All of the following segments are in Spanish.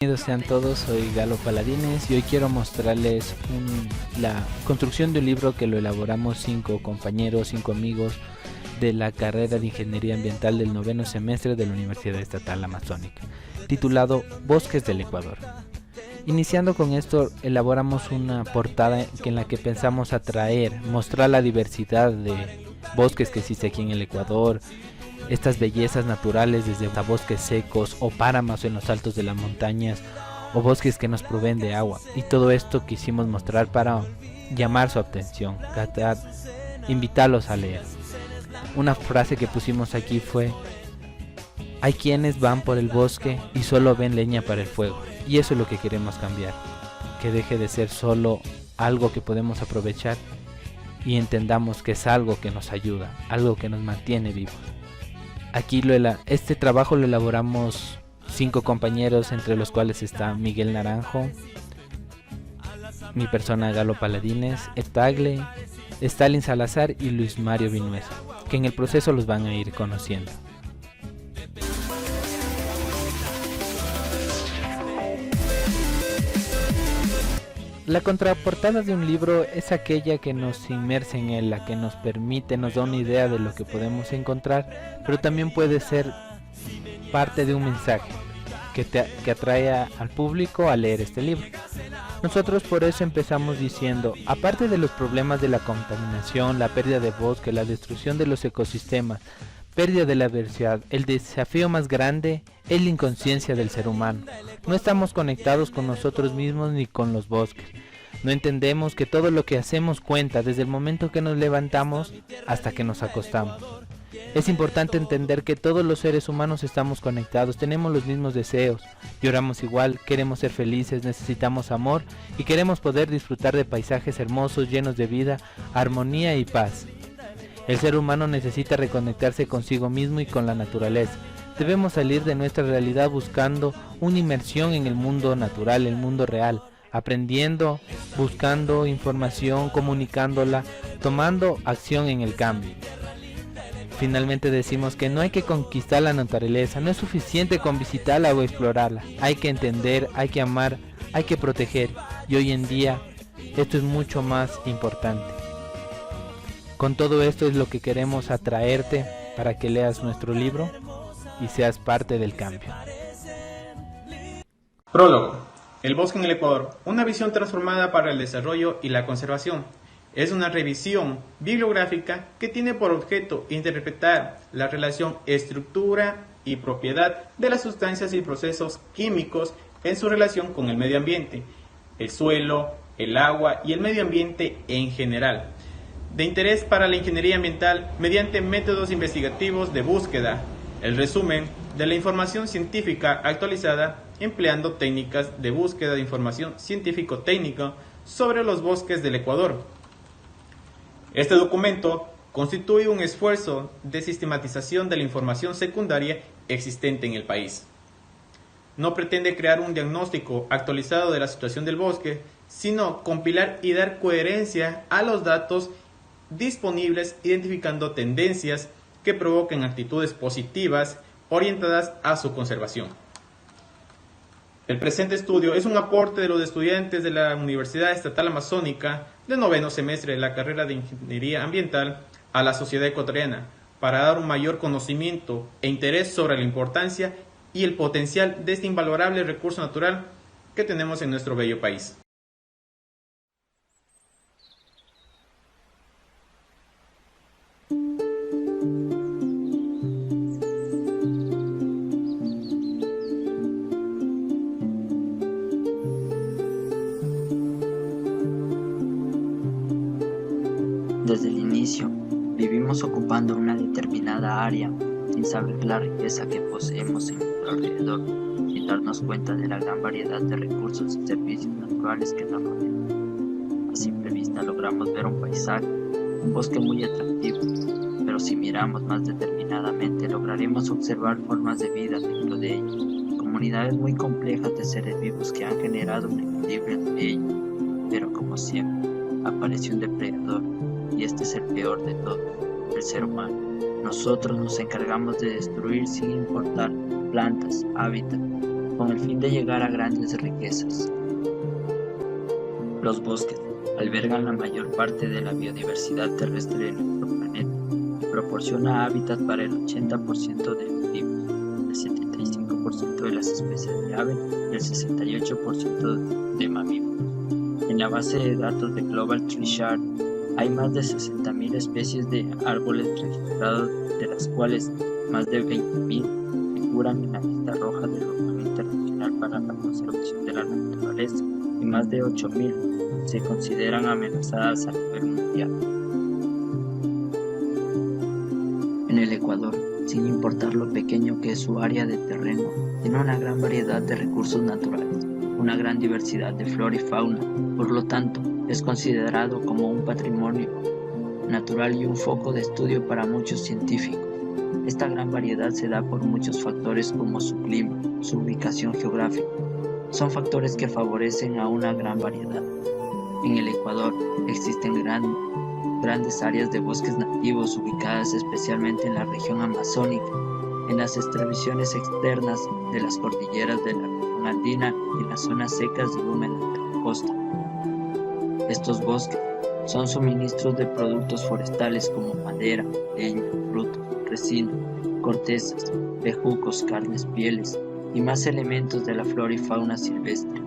Bienvenidos sean todos, soy Galo Paladines y hoy quiero mostrarles la construcción de un libro que lo elaboramos 5 compañeros, 5 amigos de la carrera de Ingeniería Ambiental del 9º semestre de la Universidad Estatal Amazónica, titulado Bosques del Ecuador. Iniciando con esto, elaboramos una portada en la que pensamos mostrar la diversidad de bosques que existe aquí en el Ecuador, estas bellezas naturales desde bosques secos o páramos en los altos de las montañas o bosques que nos proveen de agua, y todo esto quisimos mostrar para llamar su atención, invitarlos a leer. Una frase que pusimos aquí fue: hay quienes van por el bosque y solo ven leña para el fuego, y eso es lo que queremos cambiar, que deje de ser solo algo que podemos aprovechar y entendamos que es algo que nos ayuda, algo que nos mantiene vivos. Aquí este trabajo lo elaboramos 5 compañeros, entre los cuales está Miguel Naranjo, mi persona Galo Paladines, Etagle, Stalin Salazar y Luis Mario Vinuesa, que en el proceso los van a ir conociendo. La contraportada de un libro es aquella que nos inmersa en él, la que nos da una idea de lo que podemos encontrar, pero también puede ser parte de un mensaje que atrae al público a leer este libro. Nosotros por eso empezamos diciendo: aparte de los problemas de la contaminación, la pérdida de bosque, la destrucción de los ecosistemas, pérdida de la diversidad, el desafío más grande es la inconsciencia del ser humano. No estamos conectados con nosotros mismos ni con los bosques. No entendemos que todo lo que hacemos cuenta desde el momento que nos levantamos hasta que nos acostamos. Es importante entender que todos los seres humanos estamos conectados, tenemos los mismos deseos, lloramos igual, queremos ser felices, necesitamos amor y queremos poder disfrutar de paisajes hermosos llenos de vida, armonía y paz. El ser humano necesita reconectarse consigo mismo y con la naturaleza. Debemos salir de nuestra realidad buscando una inmersión en el mundo natural, el mundo real, aprendiendo, buscando información, comunicándola, tomando acción en el cambio. Finalmente decimos que no hay que conquistar la naturaleza, no es suficiente con visitarla o explorarla. Hay que entender, hay que amar, hay que proteger, y hoy en día esto es mucho más importante. Con todo esto es lo que queremos atraerte para que leas nuestro libro y seas parte del cambio. Prólogo. El bosque en el Ecuador. Una visión transformada para el desarrollo y la conservación. Es una revisión bibliográfica que tiene por objeto interpretar la relación estructura y propiedad de las sustancias y procesos químicos en su relación con el medio ambiente, el suelo, el agua y el medio ambiente en general. De interés para la ingeniería ambiental mediante métodos investigativos de búsqueda, el resumen de la información científica actualizada empleando técnicas de búsqueda de información científico-técnica sobre los bosques del Ecuador. Este documento constituye un esfuerzo de sistematización de la información secundaria existente en el país. No pretende crear un diagnóstico actualizado de la situación del bosque, sino compilar y dar coherencia a los datos disponibles, identificando tendencias que provoquen actitudes positivas orientadas a su conservación. El presente estudio es un aporte de los estudiantes de la Universidad Estatal Amazónica del 9º semestre de la carrera de Ingeniería Ambiental a la sociedad ecuatoriana para dar un mayor conocimiento e interés sobre la importancia y el potencial de este invalorable recurso natural que tenemos en nuestro bello país. Desde el inicio, vivimos ocupando una determinada área sin saber la riqueza que poseemos en nuestro alrededor, sin darnos cuenta de la gran variedad de recursos y servicios naturales que nos rodean. A simple vista logramos ver un paisaje, un bosque muy atractivo, pero si miramos más determinadamente lograremos observar formas de vida dentro de ellos, comunidades muy complejas de seres vivos que han generado un equilibrio entre ellos, pero como siempre, aparece un depredador. Y este es el peor de todos, el ser humano. Nosotros nos encargamos de destruir sin importar plantas, hábitat, con el fin de llegar a grandes riquezas. Los bosques albergan la mayor parte de la biodiversidad terrestre de nuestro planeta y proporciona hábitat para el 80% de los vivos, el 75% de las especies de aves y el 68% de mamíferos. En la base de datos de Global Tree Chart hay más de 60.000 especies de árboles registrados, de las cuales más de 20.000 figuran en la lista roja del Programa Internacional para la Conservación de la Naturaleza y más de 8.000 se consideran amenazadas a nivel mundial. En el Ecuador, sin importar lo pequeño que es su área de terreno, tiene una gran variedad de recursos naturales, una gran diversidad de flora y fauna, por lo tanto, es considerado como un patrimonio natural y un foco de estudio para muchos científicos. Esta gran variedad se da por muchos factores como su clima, su ubicación geográfica. Son factores que favorecen a una gran variedad. En el Ecuador existen grandes áreas de bosques nativos ubicadas especialmente en la región amazónica, en las estribaciones externas de las cordilleras de la región andina y en las zonas secas y húmedas de la costa. Estos bosques son suministros de productos forestales como madera, leña, frutos, resina, cortezas, bejucos, carnes, pieles y más elementos de la flora y fauna silvestre.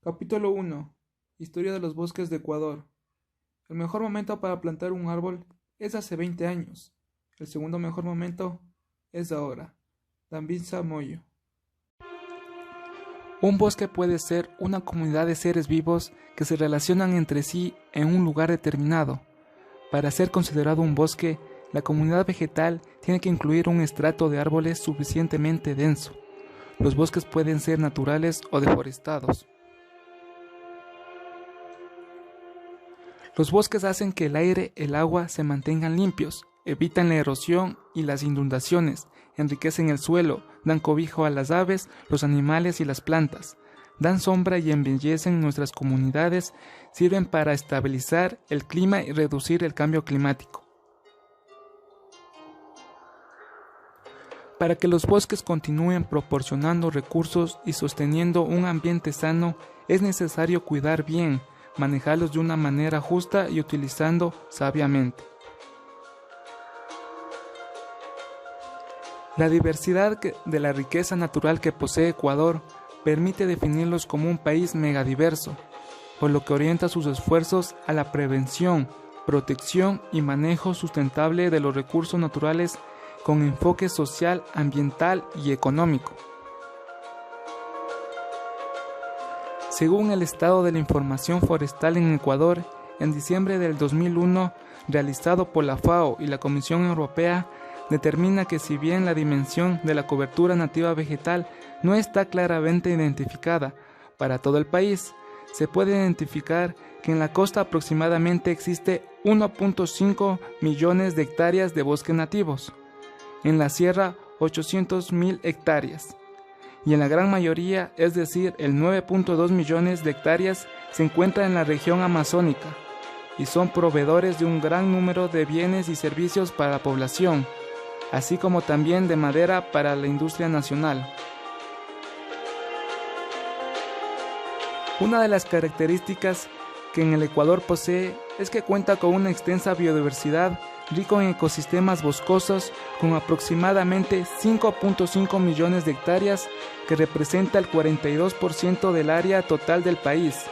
Capítulo 1. Historia de los bosques de Ecuador. El mejor momento para plantar un árbol es hace 20 años. El segundo mejor momento es ahora. Dambisa Moyo. Un bosque puede ser una comunidad de seres vivos que se relacionan entre sí en un lugar determinado. Para ser considerado un bosque, la comunidad vegetal tiene que incluir un estrato de árboles suficientemente denso. Los bosques pueden ser naturales o deforestados. Los bosques hacen que el aire, el agua se mantengan limpios, evitan la erosión y las inundaciones, enriquecen el suelo, dan cobijo a las aves, los animales y las plantas, dan sombra y embellecen nuestras comunidades, sirven para estabilizar el clima y reducir el cambio climático. Para que los bosques continúen proporcionando recursos y sosteniendo un ambiente sano, es necesario cuidar bien, manejarlos de una manera justa y utilizando sabiamente. La diversidad de la riqueza natural que posee Ecuador permite definirlos como un país megadiverso, por lo que orienta sus esfuerzos a la prevención, protección y manejo sustentable de los recursos naturales con enfoque social, ambiental y económico. Según el Estado de la Información Forestal en Ecuador, en diciembre del 2001, realizado por la FAO y la Comisión Europea, determina que si bien la dimensión de la cobertura nativa vegetal no está claramente identificada para todo el país, se puede identificar que en la costa aproximadamente existe 1.5 millones de hectáreas de bosques nativos, en la sierra 800.000 hectáreas, y en la gran mayoría, es decir, el 9.2 millones de hectáreas, se encuentra en la región amazónica, y son proveedores de un gran número de bienes y servicios para la población, así como también de madera para la industria nacional. Una de las características que en el Ecuador posee es que cuenta con una extensa biodiversidad, rico en ecosistemas boscosos, con aproximadamente 5.5 millones de hectáreas, que representa el 42% del área total del país,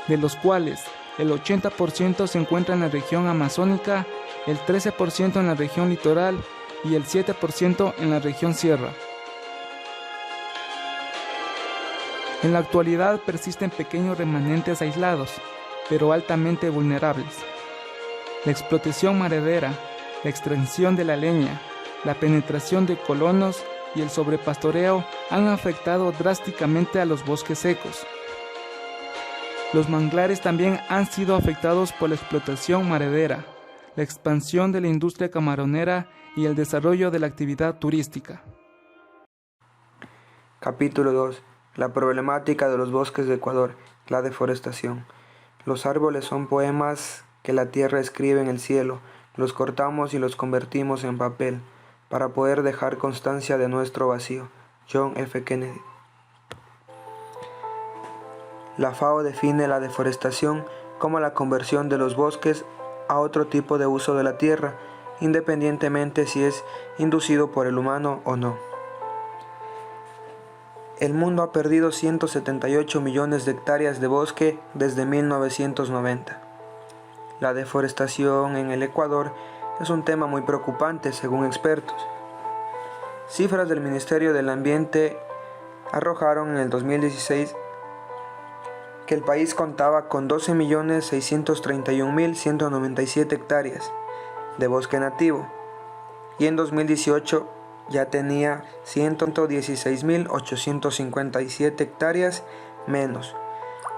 de los cuales el 80% se encuentra en la región amazónica, el 13% en la región litoral y el 7% en la región sierra. En la actualidad persisten pequeños remanentes aislados, pero altamente vulnerables. La explotación maderera, la extracción de la leña, la penetración de colonos y el sobrepastoreo han afectado drásticamente a los bosques secos. Los manglares también han sido afectados por la explotación maderera, la expansión de la industria camaronera y el desarrollo de la actividad turística. Capítulo 2. La problemática de los bosques de Ecuador, la deforestación. Los árboles son poemas que la tierra escribe en el cielo, los cortamos y los convertimos en papel, para poder dejar constancia de nuestro vacío. John F. Kennedy. La FAO define la deforestación como la conversión de los bosques a otro tipo de uso de la tierra, independientemente si es inducido por el humano o no. El mundo ha perdido 178 millones de hectáreas de bosque desde 1990. La deforestación en el Ecuador es un tema muy preocupante según expertos. Cifras del Ministerio del Ambiente arrojaron en el 2016 que el país contaba con 12.631.197 hectáreas de bosque nativo y en 2018 ya tenía 116.857 hectáreas menos.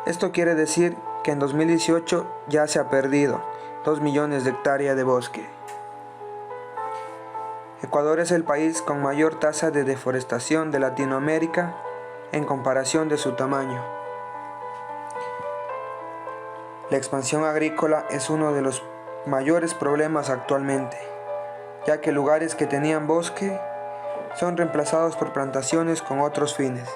Esto quiere decir que en 2018 ya se ha perdido 2 millones de hectáreas de bosque. Ecuador es el país con mayor tasa de deforestación de Latinoamérica en comparación de su tamaño. La expansión agrícola es uno de los mayores problemas actualmente, ya que lugares que tenían bosque son reemplazados por plantaciones con otros fines.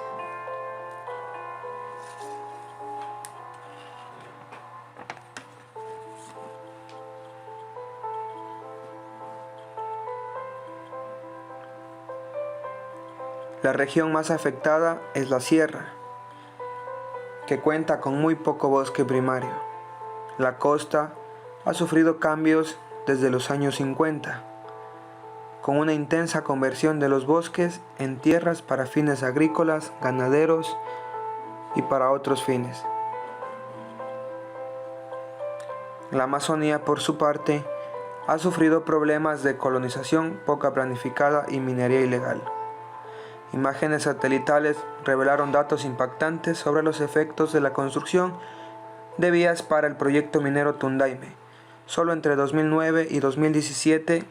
La región más afectada es la sierra, que cuenta con muy poco bosque primario. La costa ha sufrido cambios desde los años 50, con una intensa conversión de los bosques en tierras para fines agrícolas, ganaderos y para otros fines. La Amazonía, por su parte, ha sufrido problemas de colonización poco planificada y minería ilegal. Imágenes satelitales revelaron datos impactantes sobre los efectos de la construcción de vías para el proyecto minero Tundaime. Solo entre 2009 y 2017,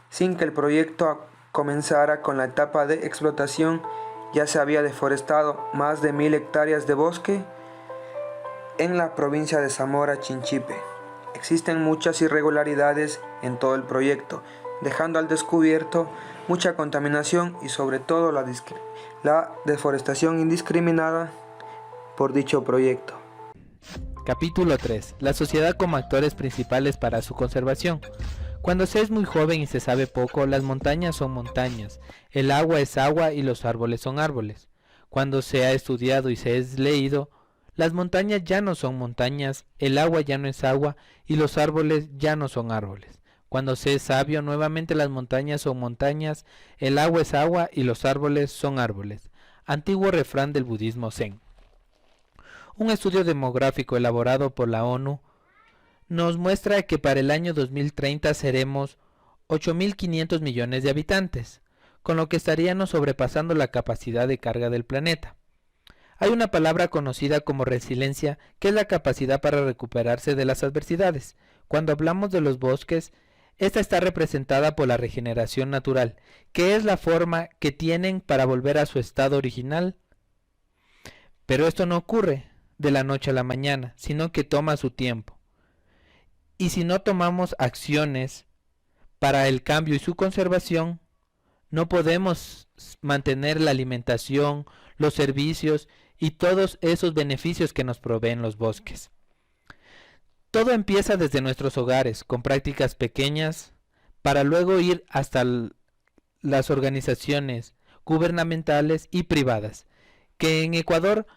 sin que el proyecto comenzara con la etapa de explotación, ya se había deforestado más de 1.000 hectáreas de bosque en la provincia de Zamora Chinchipe. Existen muchas irregularidades en todo el proyecto, dejando al descubierto mucha contaminación y sobre todo la deforestación indiscriminada por dicho proyecto. Capítulo 3. La sociedad como actores principales para su conservación. Cuando se es muy joven y se sabe poco, las montañas son montañas, el agua es agua y los árboles son árboles. Cuando se ha estudiado y se es leído, las montañas ya no son montañas, el agua ya no es agua y los árboles ya no son árboles. Cuando se es sabio, nuevamente las montañas son montañas, el agua es agua y los árboles son árboles. Antiguo refrán del budismo Zen. Un estudio demográfico elaborado por la ONU nos muestra que para el año 2030 seremos 8.500 millones de habitantes, con lo que estaríamos sobrepasando la capacidad de carga del planeta. Hay una palabra conocida como resiliencia, que es la capacidad para recuperarse de las adversidades. Cuando hablamos de los bosques, esta está representada por la regeneración natural, que es la forma que tienen para volver a su estado original. Pero esto no ocurre de la noche a la mañana, sino que toma su tiempo. Y si no tomamos acciones para el cambio y su conservación, no podemos mantener la alimentación, los servicios y todos esos beneficios que nos proveen los bosques. Todo empieza desde nuestros hogares, con prácticas pequeñas, para luego ir hasta las organizaciones gubernamentales y privadas, que en Ecuador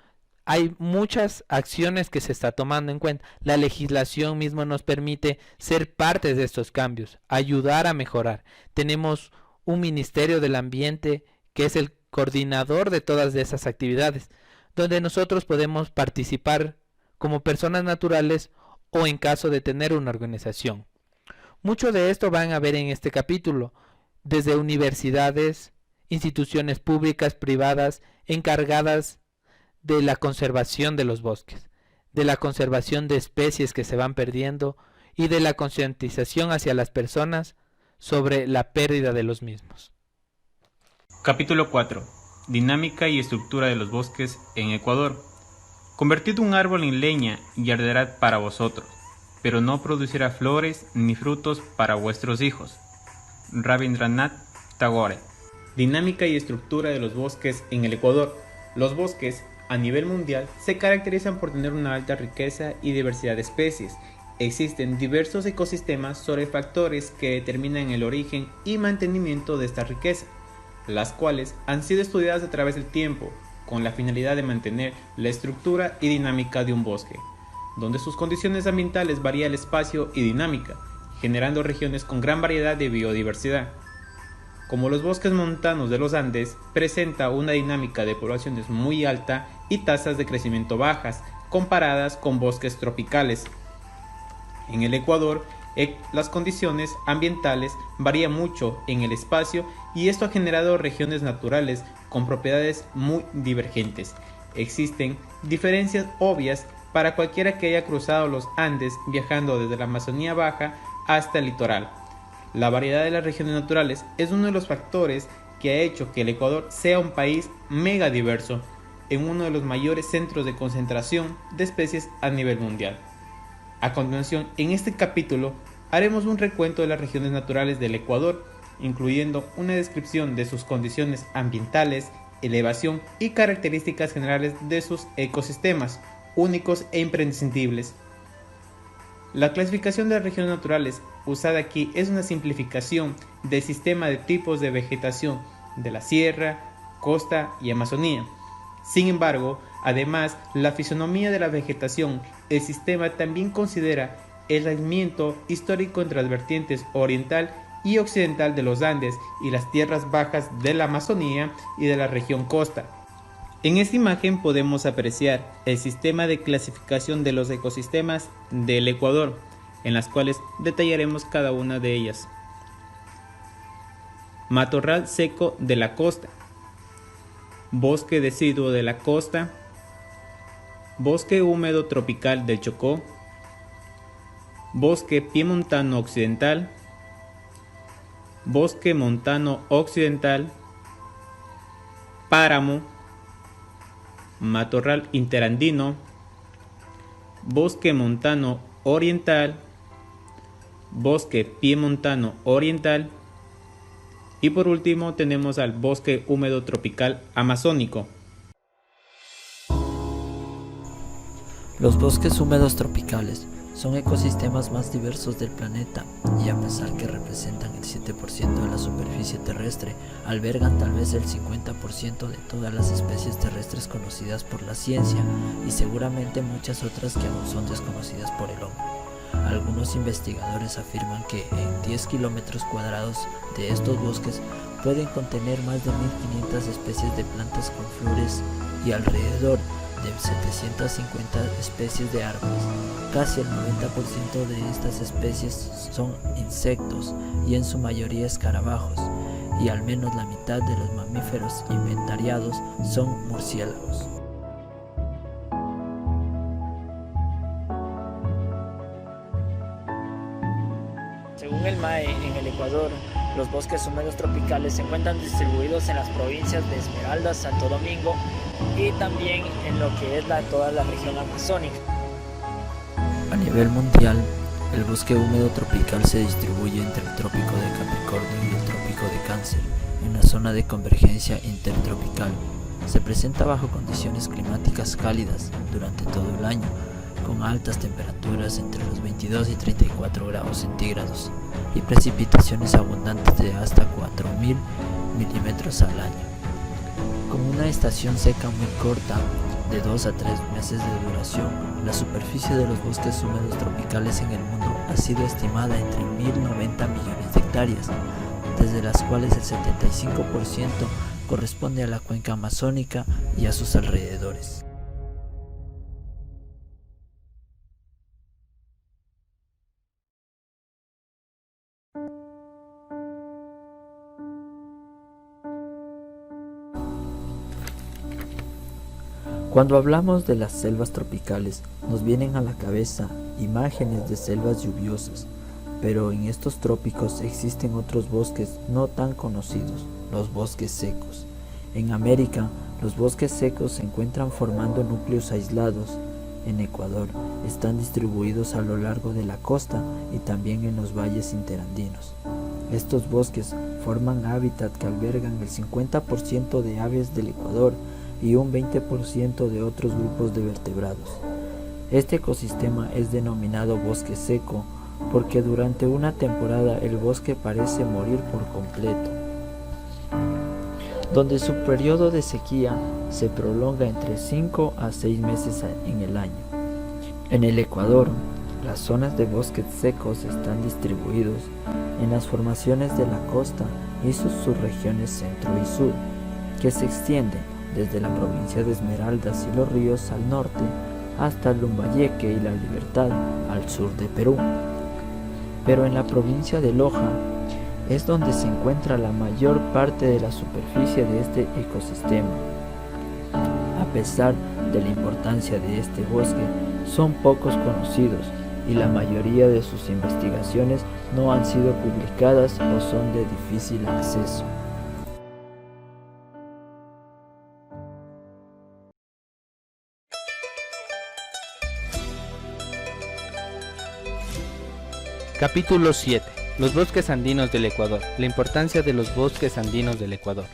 hay muchas acciones que se está tomando en cuenta. La legislación misma nos permite ser parte de estos cambios, ayudar a mejorar. Tenemos un Ministerio del Ambiente que es el coordinador de todas esas actividades, donde nosotros podemos participar como personas naturales o en caso de tener una organización. Mucho de esto van a ver en este capítulo, desde universidades, instituciones públicas, privadas, encargadas de la conservación de los bosques, de la conservación de especies que se van perdiendo y de la concientización hacia las personas sobre la pérdida de los mismos. Capítulo 4. Dinámica y estructura de los bosques en Ecuador. Convertid un árbol en leña y arderá para vosotros, pero no producirá flores ni frutos para vuestros hijos. Rabindranath Tagore. Dinámica y estructura de los bosques en el Ecuador. Los bosques, a nivel mundial, se caracterizan por tener una alta riqueza y diversidad de especies. Existen diversos ecosistemas sobre factores que determinan el origen y mantenimiento de esta riqueza, las cuales han sido estudiadas a través del tiempo, con la finalidad de mantener la estructura y dinámica de un bosque, donde sus condiciones ambientales varían el espacio y dinámica, generando regiones con gran variedad de biodiversidad. Como los bosques montanos de los Andes, presenta una dinámica de poblaciones muy alta y tasas de crecimiento bajas, comparadas con bosques tropicales. En el Ecuador, las condiciones ambientales varían mucho en el espacio y esto ha generado regiones naturales con propiedades muy divergentes. Existen diferencias obvias para cualquiera que haya cruzado los Andes viajando desde la Amazonía Baja hasta el litoral. La variedad de las regiones naturales es uno de los factores que ha hecho que el Ecuador sea un país mega diverso, en uno de los mayores centros de concentración de especies a nivel mundial. A continuación, en este capítulo, haremos un recuento de las regiones naturales del Ecuador, incluyendo una descripción de sus condiciones ambientales, elevación y características generales de sus ecosistemas, únicos e imprescindibles. La clasificación de las regiones naturales usada aquí es una simplificación del sistema de tipos de vegetación de la sierra, costa y Amazonía. Sin embargo, además, la fisonomía de la vegetación, el sistema también considera el aislamiento histórico entre las vertientes oriental y occidental de los Andes y las tierras bajas de la Amazonía y de la región costa. En esta imagen podemos apreciar el sistema de clasificación de los ecosistemas del Ecuador, en las cuales detallaremos cada una de ellas. Matorral seco de la costa, bosque deciduo de la costa, bosque húmedo tropical del Chocó, bosque piemontano occidental, bosque montano occidental, páramo, matorral interandino, bosque montano oriental, bosque piemontano oriental y por último tenemos al bosque húmedo tropical amazónico. Los bosques húmedos tropicales son ecosistemas más diversos del planeta y a pesar que representan el 7% de la superficie terrestre, albergan tal vez el 50% de todas las especies terrestres conocidas por la ciencia y seguramente muchas otras que aún son desconocidas por el hombre. Algunos investigadores afirman que en 10 kilómetros cuadrados de estos bosques pueden contener más de 1500 especies de plantas con flores y alrededor de 750 especies de árboles. Casi el 90% de estas especies son insectos y en su mayoría escarabajos, y al menos la mitad de los mamíferos inventariados son murciélagos. Según el MAE, en el Ecuador, los bosques húmedos tropicales se encuentran distribuidos en las provincias de Esmeraldas, Santo Domingo y también en lo que es toda la región amazónica. A nivel mundial, el bosque húmedo tropical se distribuye entre el trópico de Capricornio y el trópico de Cáncer, en una zona de convergencia intertropical. Se presenta bajo condiciones climáticas cálidas durante todo el año, con altas temperaturas entre los 22 y 34 grados centígrados y precipitaciones abundantes de hasta 4.000 milímetros al año. Con una estación seca muy corta, de 2 a 3 meses de duración, la superficie de los bosques húmedos tropicales en el mundo ha sido estimada entre 1.090 millones de hectáreas, desde las cuales el 75% corresponde a la cuenca amazónica y a sus alrededores. Cuando hablamos de las selvas tropicales, nos vienen a la cabeza imágenes de selvas lluviosas, pero en estos trópicos existen otros bosques no tan conocidos, los bosques secos. En América, los bosques secos se encuentran formando núcleos aislados. En Ecuador, están distribuidos a lo largo de la costa y también en los valles interandinos. Estos bosques forman hábitat que albergan el 50% de aves del Ecuador y un 20% de otros grupos de vertebrados. Este ecosistema es denominado bosque seco porque durante una temporada el bosque parece morir por completo, donde su periodo de sequía se prolonga entre 5 a 6 meses en el año. En el Ecuador, las zonas de bosques secos están distribuidos en las formaciones de la costa y sus subregiones centro y sur, que se extienden desde la provincia de Esmeraldas y Los Ríos al norte hasta Lambayeque y La Libertad al sur de Perú. Pero en la provincia de Loja es donde se encuentra la mayor parte de la superficie de este ecosistema. A pesar de la importancia de este bosque, son pocos conocidos y la mayoría de sus investigaciones no han sido publicadas o son de difícil acceso. Capítulo 7. Los bosques andinos del Ecuador. La importancia de los bosques andinos del Ecuador.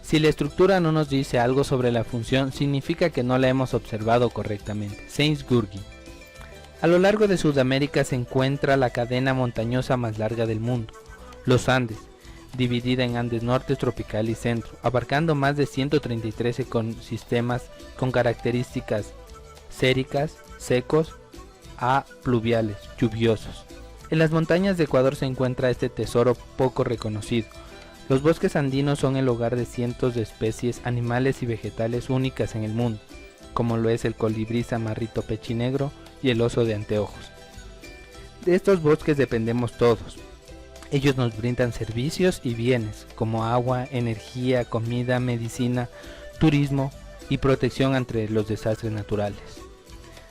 Si la estructura no nos dice algo sobre la función, significa que no la hemos observado correctamente. Sainsbury. A lo largo de Sudamérica se encuentra la cadena montañosa más larga del mundo, los Andes, dividida en Andes norte, tropical y centro, abarcando más de 133 ecosistemas con características séricas, secos, a pluviales, lluviosos. En las montañas de Ecuador se encuentra este tesoro poco reconocido. Los bosques andinos son el hogar de cientos de especies animales y vegetales únicas en el mundo, como lo es el colibrí zamarrito pechinegro y el oso de anteojos. De estos bosques dependemos todos. Ellos nos brindan servicios y bienes como agua, energía, comida, medicina, turismo y protección ante los desastres naturales,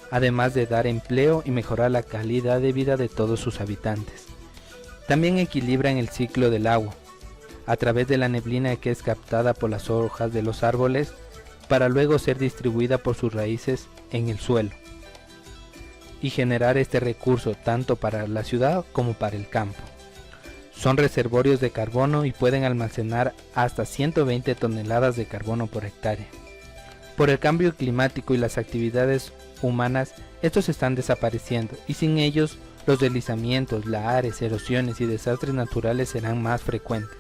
además de dar empleo y mejorar la calidad de vida de todos sus habitantes. También equilibran el ciclo del agua, a través de la neblina que es captada por las hojas de los árboles, para luego ser distribuida por sus raíces en el suelo, y generar este recurso tanto para la ciudad como para el campo. Son reservorios de carbono y pueden almacenar hasta 120 toneladas de carbono por hectárea. Por el cambio climático y las actividades humanas, estos están desapareciendo y sin ellos los deslizamientos, lahares, erosiones y desastres naturales serán más frecuentes.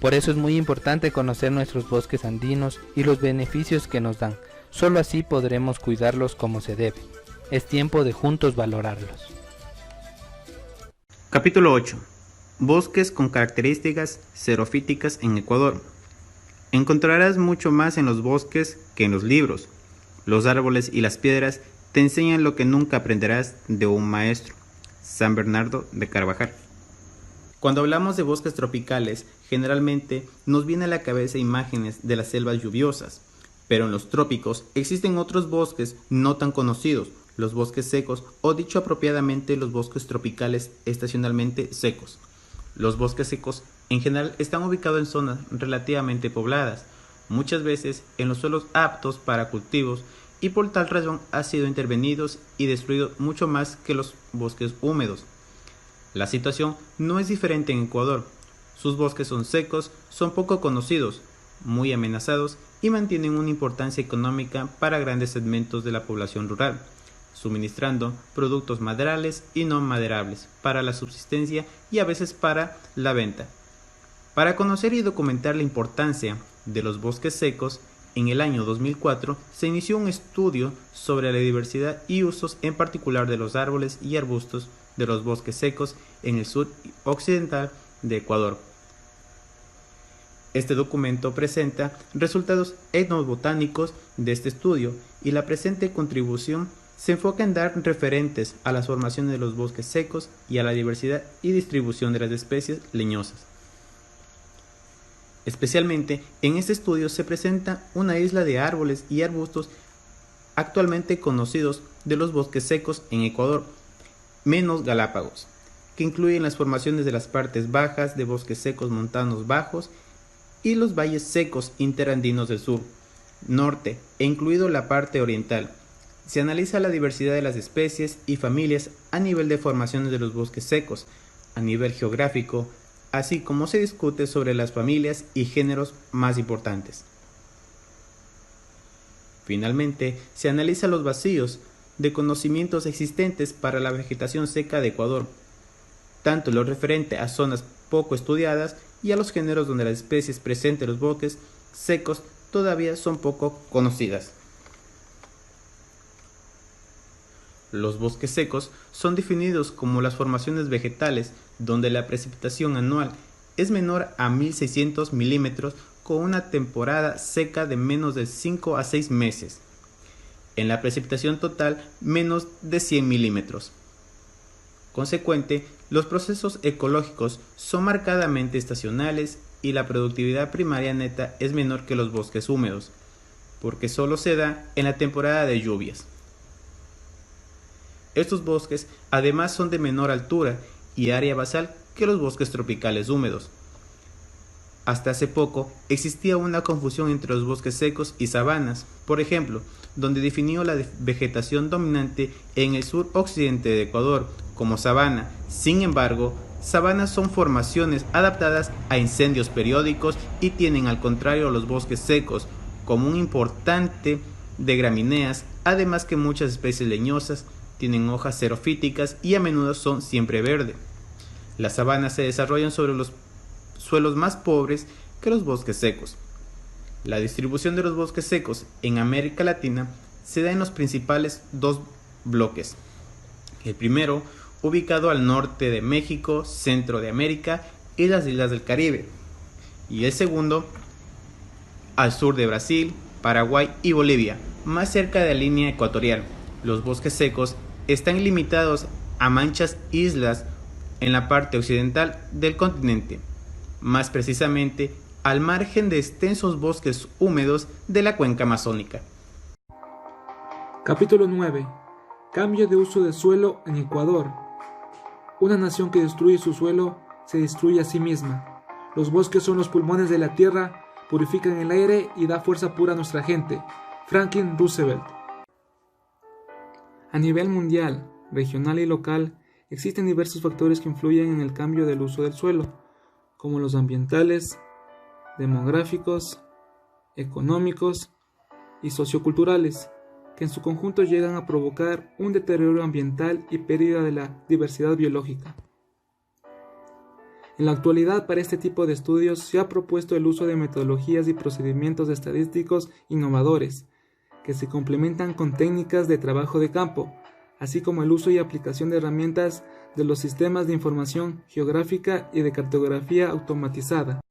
Por eso es muy importante conocer nuestros bosques andinos y los beneficios que nos dan. Solo así podremos cuidarlos como se debe. Es tiempo de juntos valorarlos. Capítulo 8. Bosques con características xerofíticas en Ecuador. Encontrarás mucho más en los bosques que en los libros. Los árboles y las piedras te enseñan lo que nunca aprenderás de un maestro. San Bernardo de Carvajal. Cuando hablamos de bosques tropicales, generalmente nos viene a la cabeza imágenes de las selvas lluviosas, pero en los trópicos existen otros bosques no tan conocidos, los bosques secos o dicho apropiadamente los bosques tropicales estacionalmente secos. Los bosques secos en general están ubicados en zonas relativamente pobladas, muchas veces en los suelos aptos para cultivos y por tal razón han sido intervenidos y destruidos mucho más que los bosques húmedos. La situación no es diferente en Ecuador. Sus bosques son secos, son poco conocidos, muy amenazados y mantienen una importancia económica para grandes segmentos de la población rural, suministrando productos maderables y no maderables para la subsistencia y a veces para la venta. Para conocer y documentar la importancia de los bosques secos, en el año 2004 se inició un estudio sobre la diversidad y usos en particular de los árboles y arbustos de los bosques secos en el sur occidental de Ecuador. Este documento presenta resultados etnobotánicos de este estudio y la presente contribución se enfoca en dar referentes a las formaciones de los bosques secos y a la diversidad y distribución de las especies leñosas. Especialmente en este estudio se presenta una isla de árboles y arbustos actualmente conocidos de los bosques secos en Ecuador, menos Galápagos, que incluyen las formaciones de las partes bajas de bosques secos montanos bajos y los valles secos interandinos del sur, norte e incluido la parte oriental. Se analiza la diversidad de las especies y familias a nivel de formaciones de los bosques secos, a nivel geográfico, así como se discute sobre las familias y géneros más importantes. Finalmente, se analiza los vacíos de conocimientos existentes para la vegetación seca de Ecuador, tanto lo referente a zonas poco estudiadas y a los géneros donde las especies presentes en los bosques secos todavía son poco conocidas. Los bosques secos son definidos como las formaciones vegetales donde la precipitación anual es menor a 1600 milímetros con una temporada seca de menos de 5 a 6 meses. En la precipitación total, menos de 100 milímetros. Consecuente, los procesos ecológicos son marcadamente estacionales y la productividad primaria neta es menor que los bosques húmedos, porque solo se da en la temporada de lluvias. Estos bosques además son de menor altura y área basal que los bosques tropicales húmedos. Hasta hace poco existía una confusión entre los bosques secos y sabanas, por ejemplo, donde definió la vegetación dominante en el sur occidente de Ecuador como sabana. Sin embargo, sabanas son formaciones adaptadas a incendios periódicos y tienen al contrario los bosques secos como un importante de gramíneas, además que muchas especies leñosas tienen hojas xerofíticas y a menudo son siempre verde. Las sabanas se desarrollan sobre los suelos más pobres que los bosques secos. La distribución de los bosques secos en América Latina se da en los principales dos bloques. El primero, ubicado al norte de México, centro de América y las islas del Caribe. Y el segundo, al sur de Brasil, Paraguay y Bolivia, más cerca de la línea ecuatorial. Los bosques secos están limitados a manchas islas en la parte occidental del continente, más precisamente al margen de extensos bosques húmedos de la cuenca amazónica. Capítulo 9. Cambio de uso del suelo en Ecuador. Una nación que destruye su suelo se destruye a sí misma. Los bosques son los pulmones de la tierra, purifican el aire y da fuerza pura a nuestra gente. Franklin Roosevelt. A nivel mundial, regional y local, existen diversos factores que influyen en el cambio del uso del suelo, como los ambientales, demográficos, económicos y socioculturales, que en su conjunto llegan a provocar un deterioro ambiental y pérdida de la diversidad biológica. En la actualidad, para este tipo de estudios se ha propuesto el uso de metodologías y procedimientos estadísticos innovadores, que se complementan con técnicas de trabajo de campo, así como el uso y aplicación de herramientas de los sistemas de información geográfica y de cartografía automatizada.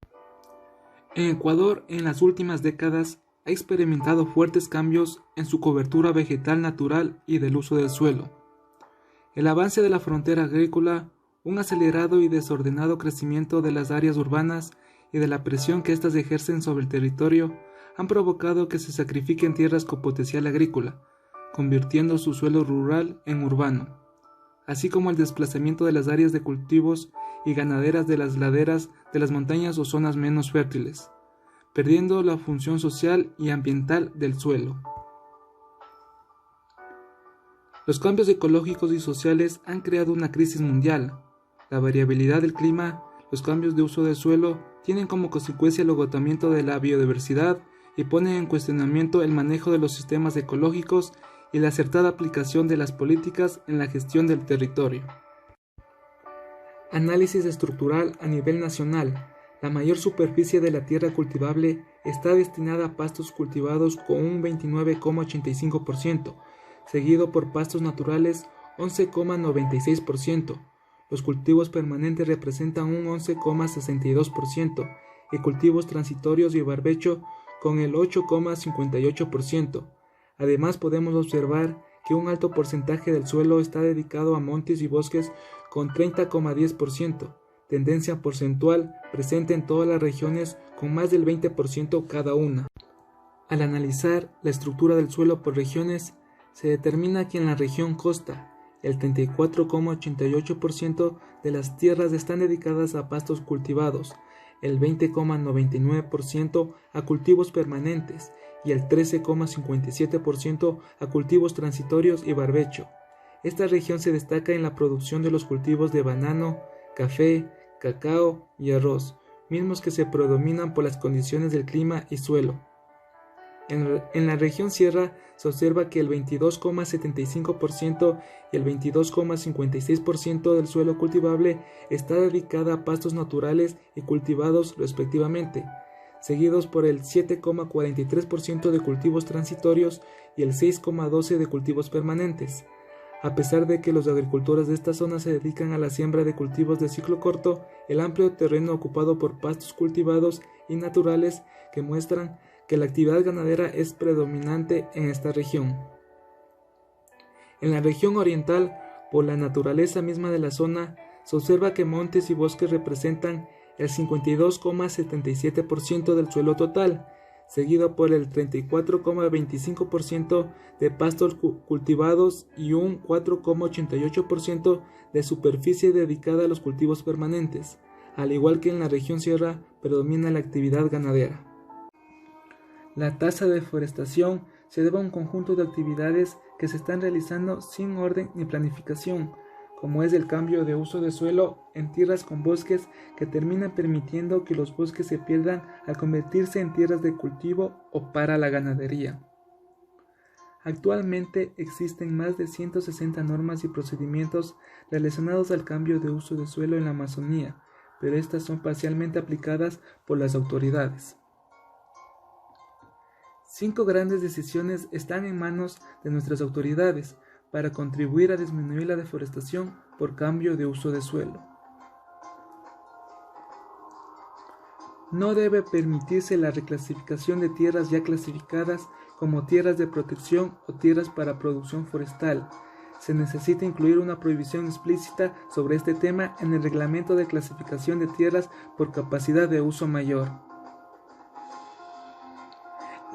En Ecuador, en las últimas décadas, ha experimentado fuertes cambios en su cobertura vegetal natural y del uso del suelo. El avance de la frontera agrícola, un acelerado y desordenado crecimiento de las áreas urbanas y de la presión que éstas ejercen sobre el territorio han provocado que se sacrifiquen tierras con potencial agrícola, convirtiendo su suelo rural en urbano, así como el desplazamiento de las áreas de cultivos y ganaderas de las laderas de las montañas o zonas menos fértiles, perdiendo la función social y ambiental del suelo. Los cambios ecológicos y sociales han creado una crisis mundial. La variabilidad del clima, los cambios de uso del suelo tienen como consecuencia el agotamiento de la biodiversidad y ponen en cuestionamiento el manejo de los sistemas ecológicos y la acertada aplicación de las políticas en la gestión del territorio. Análisis estructural a nivel nacional. La mayor superficie de la tierra cultivable está destinada a pastos cultivados con un 29,85%, seguido por pastos naturales 11,96%. Los cultivos permanentes representan un 11,62% y cultivos transitorios y barbecho con el 8,58%. Además, podemos observar que un alto porcentaje del suelo está dedicado a montes y bosques con 30,10%, tendencia porcentual presente en todas las regiones con más del 20% cada una. Al analizar la estructura del suelo por regiones, se determina que en la región costa, el 34,88% de las tierras están dedicadas a pastos cultivados, el 20,99% a cultivos permanentes y el 13,57% a cultivos transitorios y barbecho. Esta región se destaca en la producción de los cultivos de banano, café, cacao y arroz, mismos que se predominan por las condiciones del clima y suelo. En la región sierra se observa que el 22,75% y el 22,56% del suelo cultivable está dedicada a pastos naturales y cultivados respectivamente, seguidos por el 7,43% de cultivos transitorios y el 6,12% de cultivos permanentes. A pesar de que los agricultores de esta zona se dedican a la siembra de cultivos de ciclo corto, el amplio terreno ocupado por pastos cultivados y naturales que muestran que la actividad ganadera es predominante en esta región. En la región oriental, por la naturaleza misma de la zona, se observa que montes y bosques representan el 52,77% del suelo total, seguido por el 34,25% de pastos cultivados y un 4,88% de superficie dedicada a los cultivos permanentes. Al igual que en la región sierra, predomina la actividad ganadera. La tasa de deforestación se debe a un conjunto de actividades que se están realizando sin orden ni planificación, como es el cambio de uso de suelo en tierras con bosques que terminan permitiendo que los bosques se pierdan al convertirse en tierras de cultivo o para la ganadería. Actualmente existen más de 160 normas y procedimientos relacionados al cambio de uso de suelo en la Amazonía, pero estas son parcialmente aplicadas por las autoridades. 5 grandes decisiones están en manos de nuestras autoridades para contribuir a disminuir la deforestación por cambio de uso de suelo. No debe permitirse la reclasificación de tierras ya clasificadas como tierras de protección o tierras para producción forestal. Se necesita incluir una prohibición explícita sobre este tema en el reglamento de clasificación de tierras por capacidad de uso mayor.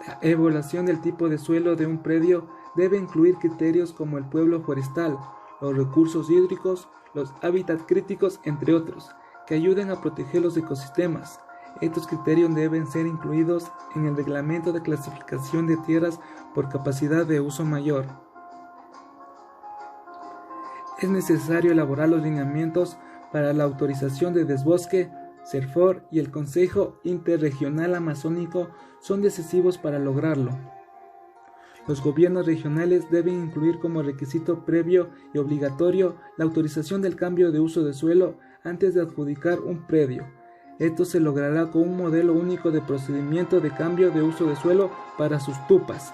La evaluación del tipo de suelo de un predio debe incluir criterios como el pueblo forestal, los recursos hídricos, los hábitats críticos, entre otros, que ayuden a proteger los ecosistemas. Estos criterios deben ser incluidos en el reglamento de clasificación de tierras por capacidad de uso mayor. Es necesario elaborar los lineamientos para la autorización de desbosque. CERFOR y el Consejo Interregional Amazónico son decisivos para lograrlo. Los gobiernos regionales deben incluir como requisito previo y obligatorio la autorización del cambio de uso de suelo antes de adjudicar un predio. Esto se logrará con un modelo único de procedimiento de cambio de uso de suelo para sus tupas.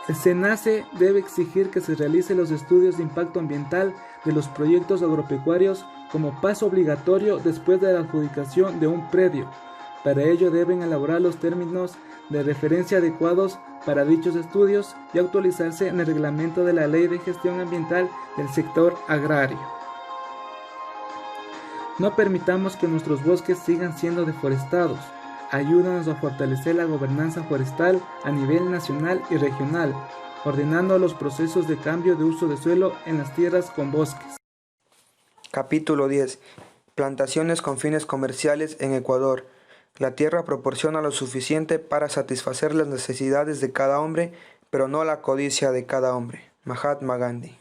El SENACE debe exigir que se realicen los estudios de impacto ambiental de los proyectos agropecuarios como paso obligatorio después de la adjudicación de un predio. Para ello deben elaborar los términos de referencia adecuados para dichos estudios y actualizarse en el reglamento de la Ley de Gestión Ambiental del Sector Agrario. No permitamos que nuestros bosques sigan siendo deforestados. Ayúdanos a fortalecer la gobernanza forestal a nivel nacional y regional, ordenando los procesos de cambio de uso de suelo en las tierras con bosques. Capítulo 10. Plantaciones con fines comerciales en Ecuador. La tierra proporciona lo suficiente para satisfacer las necesidades de cada hombre, pero no la codicia de cada hombre. Mahatma Gandhi.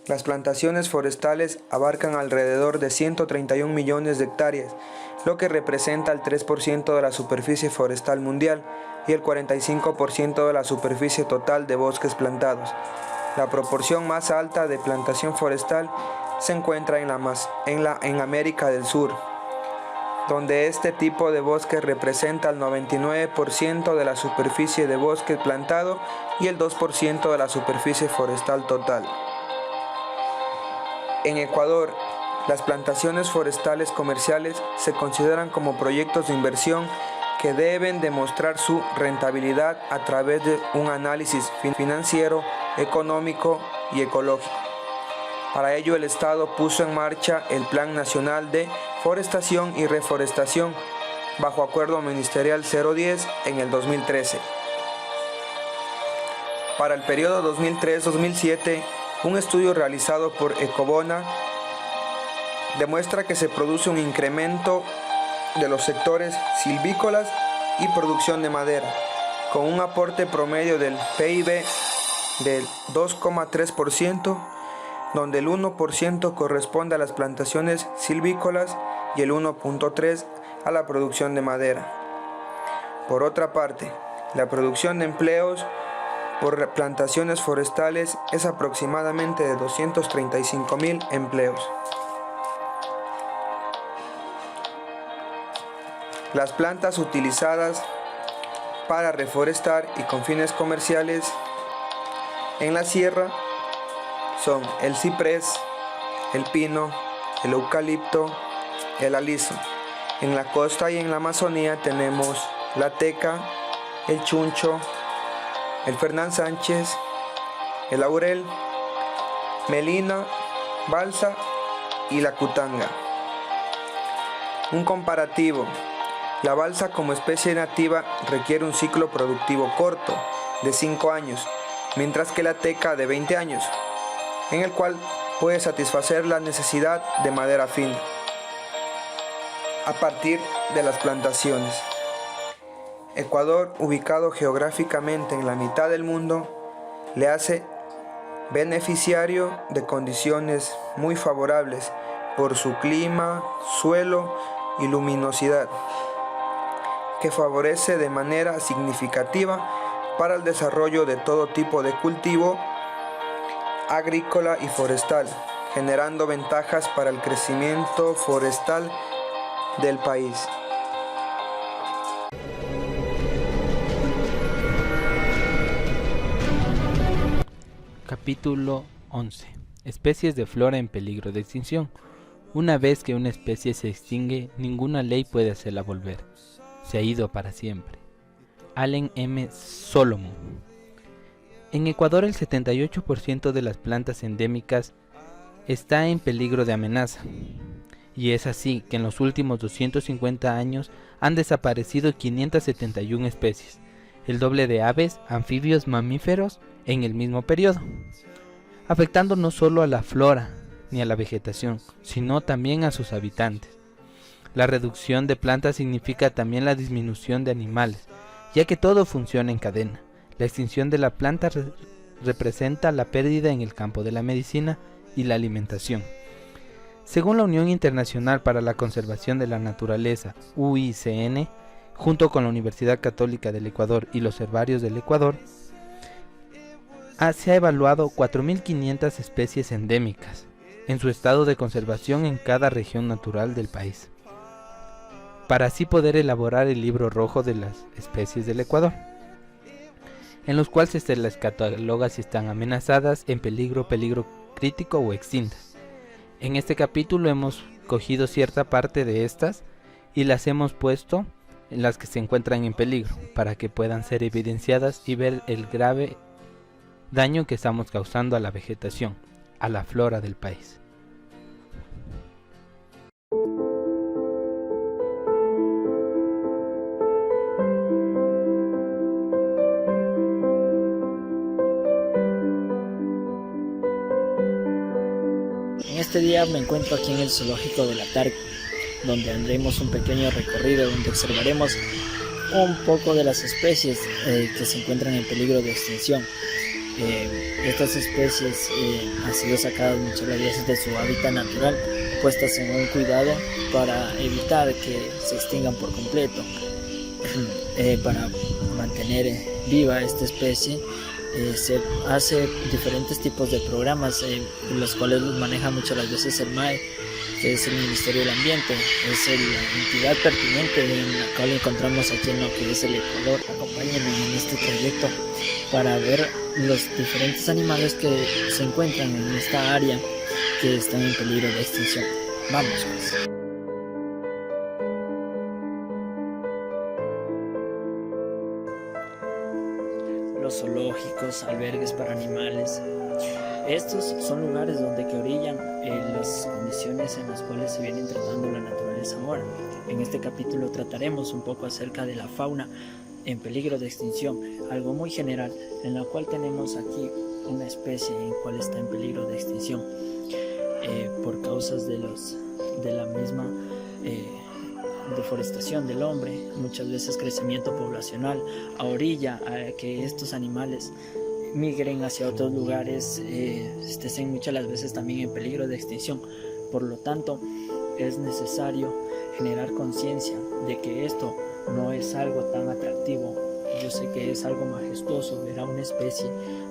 Las plantaciones forestales abarcan alrededor de 131 millones de hectáreas, lo que representa el 3% de la superficie forestal mundial y el 45% de la superficie total de bosques plantados. La proporción más alta de plantación forestal se encuentra en América del Sur, donde este tipo de bosque representa el 99% de la superficie de bosque plantado y el 2% de la superficie forestal total. En Ecuador, las plantaciones forestales comerciales se consideran como proyectos de inversión que deben demostrar su rentabilidad a través de un análisis financiero, económico y ecológico. Para ello, el Estado puso en marcha el Plan Nacional de forestación y reforestación, bajo Acuerdo Ministerial 010 en el 2013. Para el periodo 2003-2007, un estudio realizado por Ecobona demuestra que se produce un incremento de los sectores silvícolas y producción de madera, con un aporte promedio del PIB del 2,3%, donde el 1% corresponde a las plantaciones silvícolas y el 1,3% a la producción de madera. Por otra parte, la producción de empleos por plantaciones forestales es aproximadamente de 235.000 empleos. Las plantas utilizadas para reforestar y con fines comerciales en la sierra son el ciprés, el pino, el eucalipto, el aliso. En la costa y en la Amazonía tenemos la teca, el chuncho, el Fernán Sánchez, el laurel, melina, balsa y la cutanga. Un comparativo. La balsa como especie nativa requiere un ciclo productivo corto, de 5 años, mientras que la teca de 20 años, en el cual puede satisfacer la necesidad de madera fina a partir de las plantaciones. Ecuador, ubicado geográficamente en la mitad del mundo, le hace beneficiario de condiciones muy favorables por su clima, suelo y luminosidad, que favorece de manera significativa para el desarrollo de todo tipo de cultivo agrícola y forestal, generando ventajas para el crecimiento forestal del país. Capítulo 11. Especies de flora en peligro de extinción. Una vez que una especie se extingue, ninguna ley puede hacerla volver. Se ha ido para siempre. Allen M. Solomon. En Ecuador el 78% de las plantas endémicas está en peligro de amenaza. Y es así que en los últimos 250 años han desaparecido 571 especies, el doble de aves, anfibios, mamíferos en el mismo periodo, afectando no solo a la flora ni a la vegetación, sino también a sus habitantes. La reducción de plantas significa también la disminución de animales, ya que todo funciona en cadena. La extinción de la planta representa la pérdida en el campo de la medicina y la alimentación. Según la Unión Internacional para la Conservación de la Naturaleza, UICN, junto con la Universidad Católica del Ecuador y los herbarios del Ecuador, se ha evaluado 4.500 especies endémicas en su estado de conservación en cada región natural del país, para así poder elaborar el libro rojo de las especies del Ecuador, en los cuales se las cataloga si están amenazadas, en peligro, peligro crítico o extintas. En este capítulo hemos cogido cierta parte de estas y las hemos puesto en las que se encuentran en peligro, para que puedan ser evidenciadas y ver el grave daño que estamos causando a la vegetación, a la flora del país. En este día me encuentro aquí en el zoológico de la Tarco, donde haremos un pequeño recorrido donde observaremos un poco de las especies que se encuentran en peligro de extinción. Estas especies han sido sacadas muchas veces de su hábitat natural, puestas en un cuidado para evitar que se extingan por completo. Para mantener viva esta especie se hace diferentes tipos de programas, los cuales los maneja muchas las veces el MAE, que es el Ministerio del Ambiente. Es la entidad pertinente en la cual encontramos aquí en lo que es el Ecuador. Acompáñenme en este trayecto para ver los diferentes animales que se encuentran en esta área que están en peligro de extinción. Vamos pues. Los zoológicos, albergues para animales. Estos son lugares donde que orillan las condiciones en las cuales se viene tratando la naturaleza ahora. En este capítulo trataremos un poco acerca de la fauna en peligro de extinción, algo muy general, en la cual tenemos aquí una especie en cual está en peligro de extinción por causas de la misma deforestación del hombre, muchas veces crecimiento poblacional, a orilla a que estos animales migren hacia otros lugares, estén muchas las veces también en peligro de extinción. Por lo tanto, es necesario generar conciencia de que esto no es algo tan atractivo. Yo sé que es algo majestuoso ver a una especie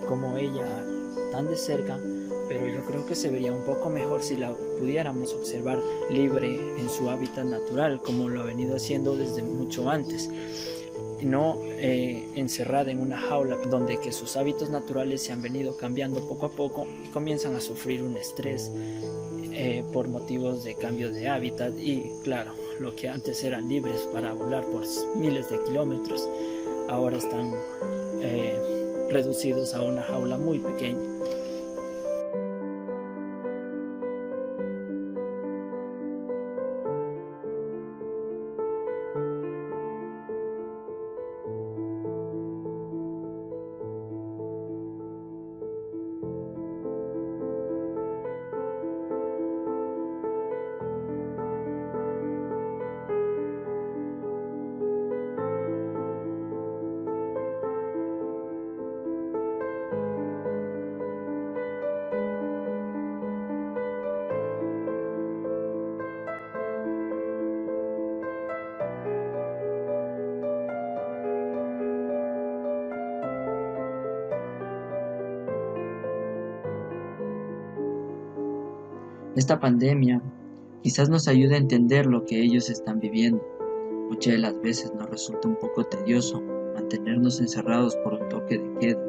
como ella tan de cerca, pero yo creo que se vería un poco mejor si la pudiéramos observar libre en su hábitat natural, como lo ha venido haciendo desde mucho antes, no encerrada en una jaula donde que sus hábitos naturales se han venido cambiando poco a poco y comienzan a sufrir un estrés por motivos de cambio de hábitat. Y claro, lo que antes eran libres para volar por miles de kilómetros, ahora están reducidos a una jaula muy pequeña. Esta pandemia quizás nos ayude a entender lo que ellos están viviendo. Muchas de las veces nos resulta un poco tedioso mantenernos encerrados por un toque de queda.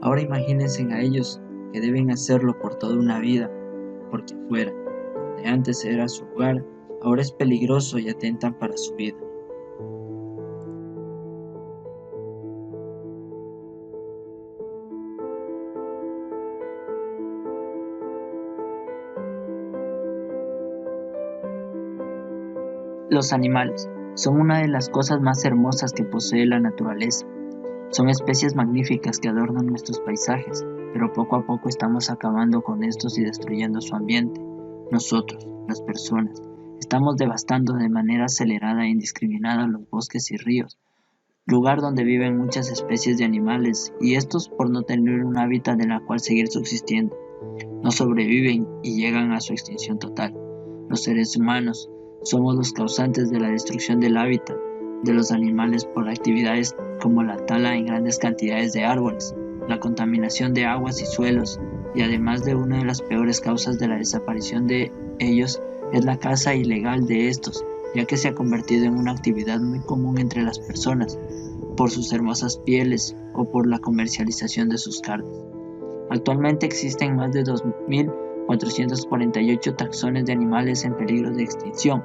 Ahora imagínense a ellos que deben hacerlo por toda una vida, porque afuera, donde antes era su hogar, ahora es peligroso y atentan para su vida. Los animales son una de las cosas más hermosas que posee la naturaleza. Son especies magníficas que adornan nuestros paisajes, pero poco a poco estamos acabando con estos y destruyendo su ambiente. Nosotros, las personas, estamos devastando de manera acelerada e indiscriminada los bosques y ríos, lugar donde viven muchas especies de animales, y estos, por no tener un hábitat en la cual seguir subsistiendo, no sobreviven y llegan a su extinción total. Los seres humanos somos los causantes de la destrucción del hábitat de los animales por actividades como la tala en grandes cantidades de árboles, la contaminación de aguas y suelos, y además de una de las peores causas de la desaparición de ellos es la caza ilegal de estos, ya que se ha convertido en una actividad muy común entre las personas, por sus hermosas pieles o por la comercialización de sus carnes. Actualmente existen más de 2.448 taxones de animales en peligro de extinción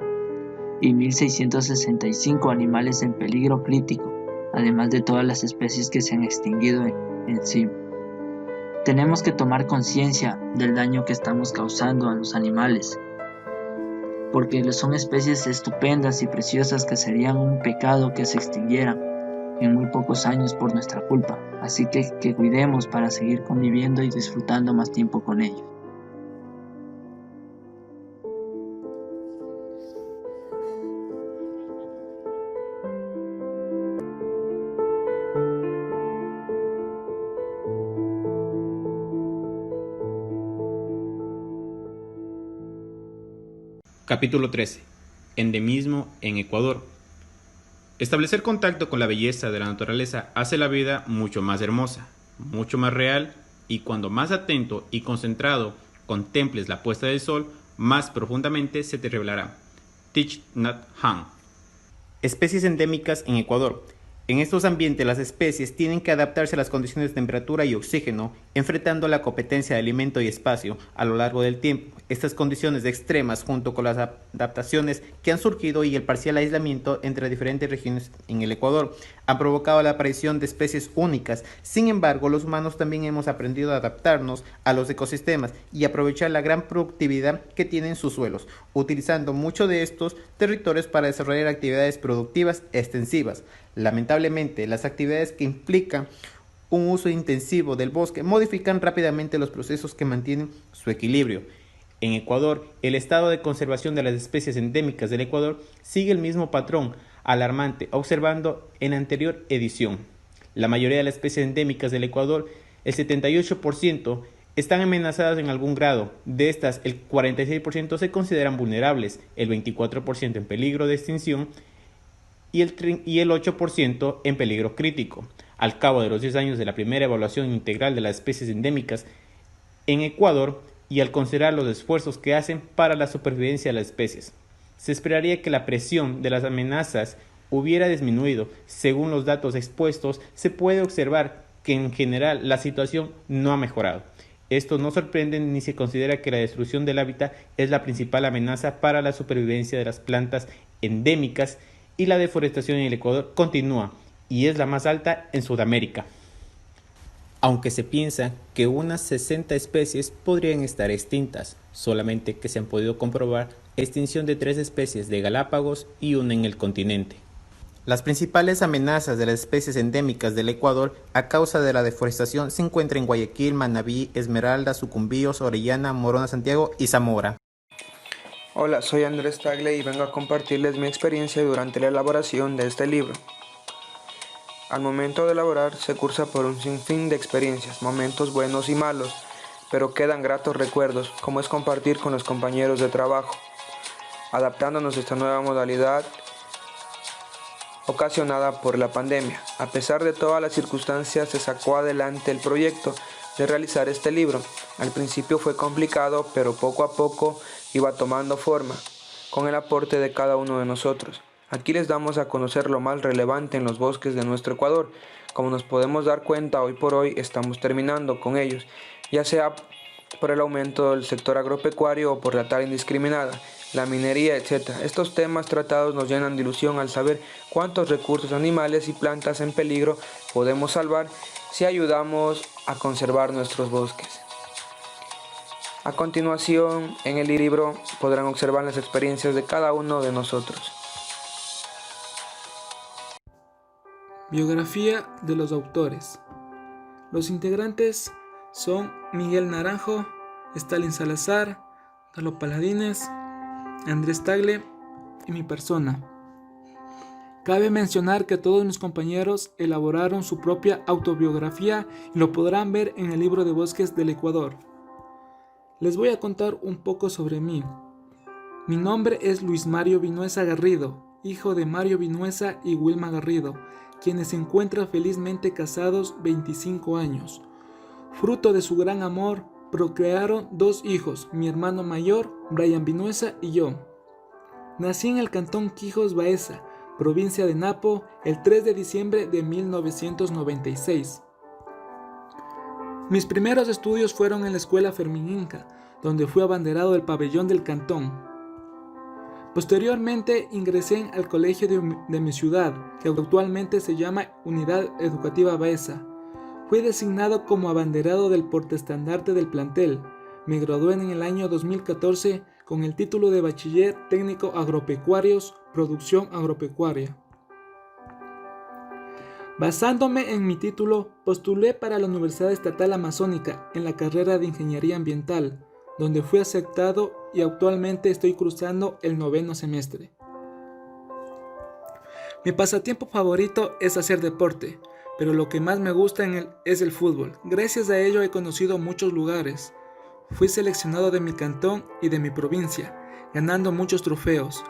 y 1.665 animales en peligro crítico, además de todas las especies que se han extinguido en sí. Tenemos que tomar conciencia del daño que estamos causando a los animales, porque son especies estupendas y preciosas que serían un pecado que se extinguieran en muy pocos años por nuestra culpa, así que cuidemos para seguir conviviendo y disfrutando más tiempo con ellos. Capítulo 13. Endemismo en Ecuador. Establecer contacto con la belleza de la naturaleza hace la vida mucho más hermosa, mucho más real, y cuando más atento y concentrado contemples la puesta del sol, más profundamente se te revelará. Thich Nhat Hanh. Especies endémicas en Ecuador. En estos ambientes las especies tienen que adaptarse a las condiciones de temperatura y oxígeno, enfrentando la competencia de alimento y espacio a lo largo del tiempo. Estas condiciones extremas, junto con las adaptaciones que han surgido y el parcial aislamiento entre diferentes regiones en el Ecuador, han provocado la aparición de especies únicas. Sin embargo, los humanos también hemos aprendido a adaptarnos a los ecosistemas y aprovechar la gran productividad que tienen sus suelos, utilizando muchos de estos territorios para desarrollar actividades productivas extensivas. Lamentablemente, las actividades que implican un uso intensivo del bosque modifican rápidamente los procesos que mantienen su equilibrio. En Ecuador, el estado de conservación de las especies endémicas del Ecuador sigue el mismo patrón alarmante observando en la anterior edición. La mayoría de las especies endémicas del Ecuador, el 78%, están amenazadas en algún grado. De estas, el 46% se consideran vulnerables, el 24% en peligro de extinción y el 8% en peligro crítico. Al cabo de los 10 años de la primera evaluación integral de las especies endémicas en Ecuador y al considerar los esfuerzos que hacen para la supervivencia de las especies, se esperaría que la presión de las amenazas hubiera disminuido. Según los datos expuestos, se puede observar que en general la situación no ha mejorado. Esto no sorprende ni se considera que la destrucción del hábitat es la principal amenaza para la supervivencia de las plantas endémicas y la deforestación en el Ecuador continúa y es la más alta en Sudamérica. Aunque se piensa que unas 60 especies podrían estar extintas, solamente que se han podido comprobar extinción de 3 especies de Galápagos y una en el continente. Las principales amenazas de las especies endémicas del Ecuador a causa de la deforestación se encuentran en Guayaquil, Manabí, Esmeralda, Sucumbíos, Orellana, Morona, Santiago y Zamora. Hola, soy Andrés Tagle y vengo a compartirles mi experiencia durante la elaboración de este libro. Al momento de elaborar se cursa por un sinfín de experiencias, momentos buenos y malos, pero quedan gratos recuerdos, como es compartir con los compañeros de trabajo, adaptándonos a esta nueva modalidad ocasionada por la pandemia. A pesar de todas las circunstancias, se sacó adelante el proyecto de realizar este libro. Al principio fue complicado, pero poco a poco iba tomando forma, con el aporte de cada uno de nosotros. Aquí les damos a conocer lo más relevante en los bosques de nuestro Ecuador. Como nos podemos dar cuenta, hoy por hoy estamos terminando con ellos, ya sea por el aumento del sector agropecuario o por la tala indiscriminada, la minería, etc. Estos temas tratados nos llenan de ilusión al saber cuántos recursos animales y plantas en peligro podemos salvar si ayudamos a conservar nuestros bosques. A continuación, en el libro podrán observar las experiencias de cada uno de nosotros. Biografía de los autores. Los integrantes son Miguel Naranjo, Stalin Salazar, Carlos Paladines, Andrés Tagle y mi persona. Cabe mencionar que todos mis compañeros elaboraron su propia autobiografía y lo podrán ver en el libro de Bosques del Ecuador. Les voy a contar un poco sobre mí. Mi nombre es Luis Mario Vinuesa Garrido, hijo de Mario Vinuesa y Wilma Garrido, quienes se encuentran felizmente casados 25 años. Fruto de su gran amor, procrearon 2 hijos, mi hermano mayor, Brian Vinuesa, y yo. Nací en el cantón Quijos Baeza, provincia de Napo, el 3 de diciembre de 1996. Mis primeros estudios fueron en la escuela Fermín Inca, donde fui abanderado del pabellón del cantón. Posteriormente ingresé al colegio de mi ciudad, que actualmente se llama Unidad Educativa Baeza. Fui designado como abanderado del portaestandarte del plantel. Me gradué en el año 2014 con el título de Bachiller Técnico Agropecuarios, Producción Agropecuaria. Basándome en mi título, postulé para la Universidad Estatal Amazónica en la carrera de Ingeniería Ambiental, donde fui aceptado y actualmente estoy cursando el 9º semestre. Mi pasatiempo favorito es hacer deporte, pero lo que más me gusta es el fútbol. Gracias a ello he conocido muchos lugares. Fui seleccionado de mi cantón y de mi provincia, ganando muchos trofeos.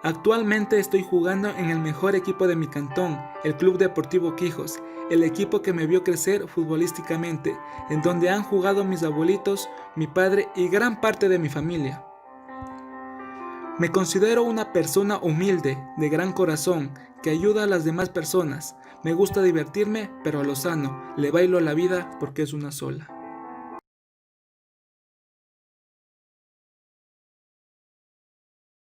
Actualmente estoy jugando en el mejor equipo de mi cantón, el Club Deportivo Quijos, el equipo que me vio crecer futbolísticamente, en donde han jugado mis abuelitos, mi padre y gran parte de mi familia. Me considero una persona humilde, de gran corazón, que ayuda a las demás personas, Me gusta divertirme, pero a lo sano. Le bailo a la vida porque es una sola.